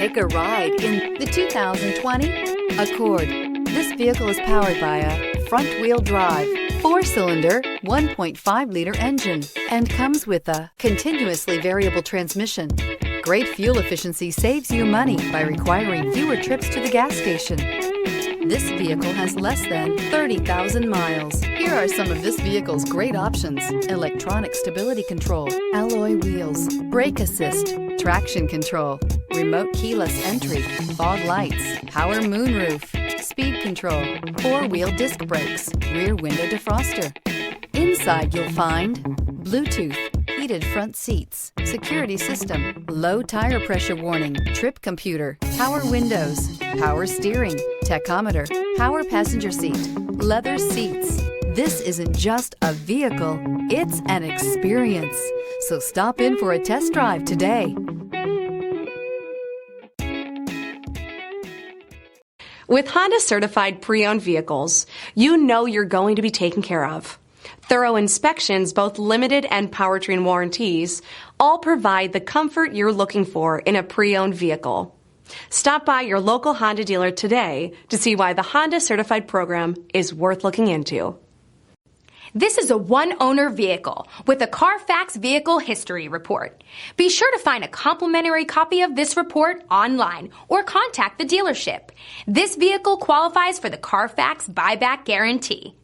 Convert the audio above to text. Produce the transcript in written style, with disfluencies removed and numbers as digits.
Take a ride in the 2020 Accord. This vehicle is powered by a front-wheel drive, 4-cylinder, 1.5-liter engine, and comes with a continuously variable transmission. Great fuel efficiency saves you money by requiring fewer trips to the gas station. This vehicle has less than 30,000 miles. Here are some of this vehicle's great options: electronic stability control, alloy wheels, brake assist, traction control, remote keyless entry, fog lights, power moonroof, speed control, 4-wheel disc brakes, rear window defroster. Inside you'll find Bluetooth, heated front seats, security system, low tire pressure warning, trip computer, power windows, power steering, tachometer, power passenger seat, leather seats. This isn't just a vehicle, it's an experience. So stop in for a test drive today. With Honda certified pre-owned vehicles, you know you're going to be taken care of. Thorough inspections, both limited and powertrain warranties, all provide the comfort you're looking for in a pre-owned vehicle. Stop by your local Honda dealer today to see why the Honda certified program is worth looking into. This is a one-owner vehicle with a CARFAX Vehicle History Report. Be sure to find a complimentary copy of this report online or contact the dealership. This vehicle qualifies for the CARFAX Buyback Guarantee.